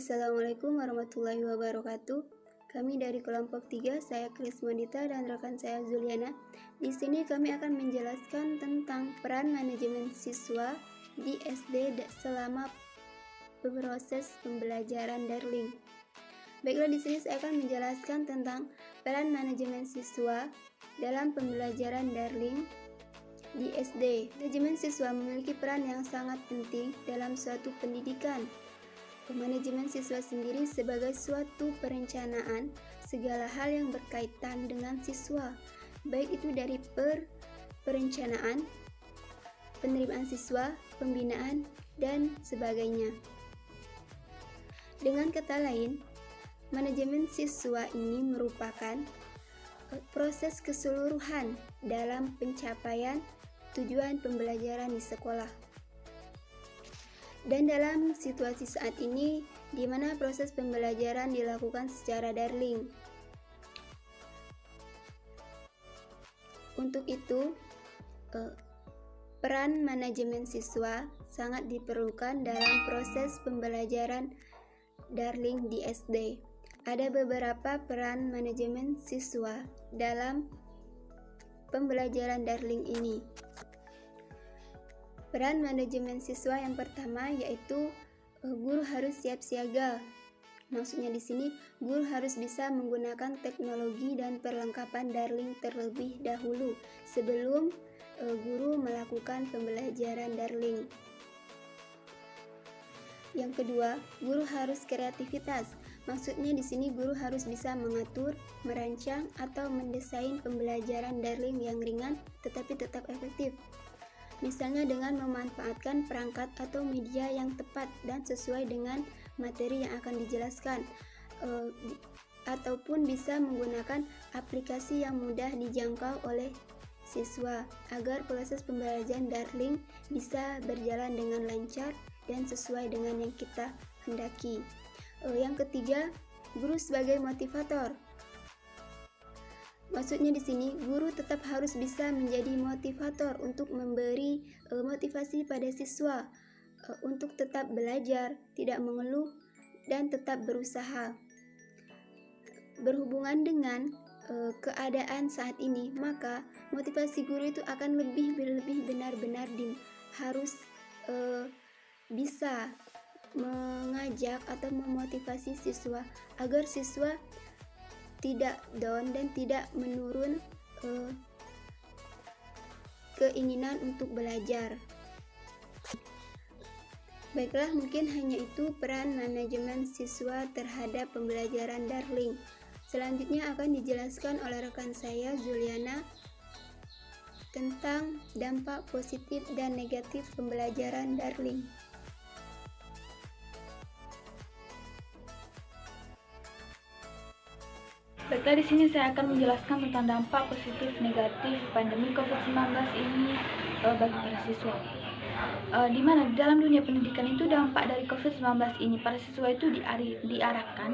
Assalamualaikum warahmatullahi wabarakatuh. Kami dari kelompok 3, saya Kris Monita dan rekan saya Zuliana. Di sini kami akan menjelaskan tentang peran manajemen siswa di SD selama proses pembelajaran daring. Baiklah, di sini saya akan menjelaskan tentang peran manajemen siswa dalam pembelajaran daring di SD. Manajemen siswa memiliki peran yang sangat penting dalam suatu pendidikan. Manajemen siswa sendiri sebagai suatu perencanaan segala hal yang berkaitan dengan siswa, baik itu dari perencanaan, penerimaan siswa, pembinaan, dan sebagainya. Dengan kata lain, manajemen siswa ini merupakan proses keseluruhan dalam pencapaian tujuan pembelajaran di sekolah. Dan dalam situasi saat ini, di mana proses pembelajaran dilakukan secara daring. Untuk itu, peran manajemen siswa sangat diperlukan dalam proses pembelajaran daring di SD. Ada beberapa peran manajemen siswa dalam pembelajaran daring ini. Peran manajemen siswa yang pertama yaitu guru harus siap siaga. Maksudnya di sini guru harus bisa menggunakan teknologi dan perlengkapan daring terlebih dahulu sebelum guru melakukan pembelajaran daring. Yang kedua, guru harus kreativitas. Maksudnya di sini guru harus bisa mengatur, merancang atau mendesain pembelajaran daring yang ringan tetapi tetap efektif. Misalnya dengan memanfaatkan perangkat atau media yang tepat dan sesuai dengan materi yang akan dijelaskan, ataupun bisa menggunakan aplikasi yang mudah dijangkau oleh siswa agar proses pembelajaran daring bisa berjalan dengan lancar dan sesuai dengan yang kita hendaki. Yang ketiga, guru sebagai motivator. Maksudnya di sini guru tetap harus bisa menjadi motivator untuk memberi motivasi pada siswa untuk tetap belajar, tidak mengeluh, dan tetap berusaha. Berhubungan dengan keadaan saat ini, maka motivasi guru itu akan lebih benar-benar harus bisa mengajak atau memotivasi siswa agar siswa tidak down dan tidak menurun keinginan untuk belajar. Baiklah, mungkin hanya itu peran manajemen siswa terhadap pembelajaran daring. Selanjutnya akan dijelaskan oleh rekan saya Zuliana tentang dampak positif dan negatif pembelajaran daring. Baiklah, di sini saya akan menjelaskan tentang dampak positif negatif pandemi COVID-19 ini bagi para siswa. Di mana di dalam dunia pendidikan itu dampak dari COVID-19 ini, para siswa itu diarahkan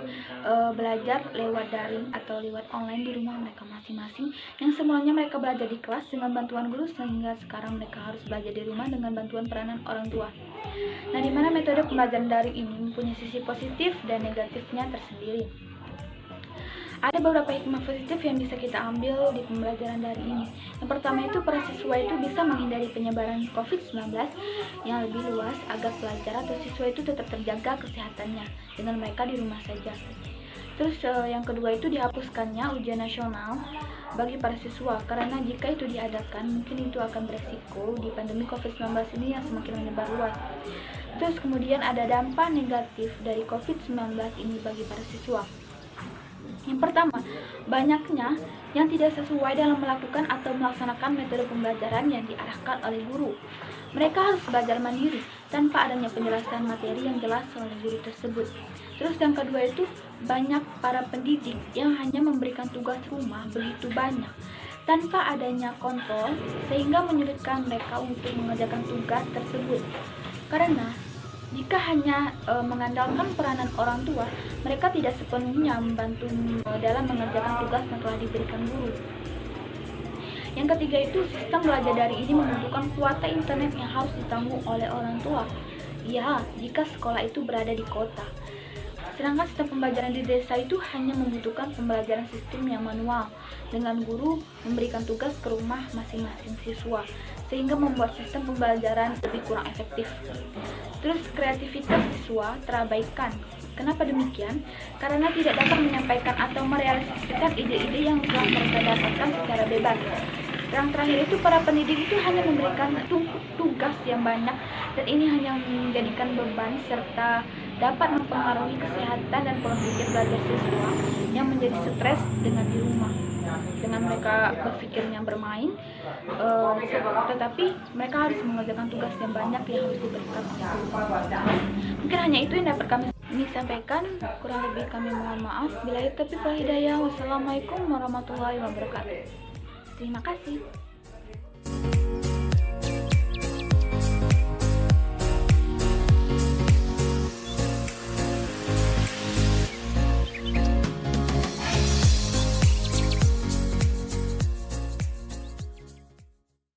belajar lewat daring atau lewat online di rumah mereka masing-masing, yang semulanya mereka belajar di kelas dengan bantuan guru, sehingga sekarang mereka harus belajar di rumah dengan bantuan peranan orang tua. Nah, di mana metode pembelajaran daring ini mempunyai sisi positif dan negatifnya tersendiri. Ada beberapa hikmah positif yang bisa kita ambil di pembelajaran daring ini. Yang pertama itu, para siswa itu bisa menghindari penyebaran COVID-19 yang lebih luas agar pelajar atau siswa itu tetap terjaga kesehatannya dengan mereka di rumah saja. Terus yang kedua itu, dihapuskannya ujian nasional bagi para siswa, karena jika itu diadakan mungkin itu akan beresiko di pandemi COVID-19 ini yang semakin menyebar luas. Terus kemudian ada dampak negatif dari COVID-19 ini bagi para siswa. Yang pertama, banyaknya yang tidak sesuai dalam melakukan atau melaksanakan metode pembelajaran yang diarahkan oleh guru. Mereka harus belajar mandiri tanpa adanya penjelasan materi yang jelas oleh guru tersebut. Terus yang kedua itu, banyak para pendidik yang hanya memberikan tugas rumah begitu banyak tanpa adanya kontrol, sehingga menyulitkan mereka untuk mengerjakan tugas tersebut. Karena jika hanya mengandalkan peranan orang tua, mereka tidak sepenuhnya membantu dalam mengerjakan tugas yang telah diberikan guru. Yang ketiga itu, sistem belajar daring ini membutuhkan kuota internet yang harus ditanggung oleh orang tua. Ya, jika sekolah itu berada di kota. Sedangkan sistem pembelajaran di desa itu hanya membutuhkan pembelajaran sistem yang manual, dengan guru memberikan tugas ke rumah masing-masing siswa, sehingga membuat sistem pembelajaran lebih kurang efektif. Terus kreativitas siswa terabaikan. Kenapa demikian? Karena tidak dapat menyampaikan atau merealisasikan ide-ide yang telah mereka dapatkan secara bebas. Yang terakhir itu, para pendidik itu hanya memberikan tugas yang banyak, dan ini hanya menjadikan beban serta dapat mempengaruhi kesehatan dan pola pikir belajar siswa yang menjadi stres dengan di rumah. Dengan mereka berpikirnya bermain, tetapi mereka harus mengerjakan tugas yang banyak yang harus diberikan oleh guru. Mungkin hanya itu yang dapat kami sampaikan. Kurang lebih kami mohon maaf. Billahi taufiq wal hidayah. Wassalamualaikum warahmatullahi wabarakatuh. Terima kasih.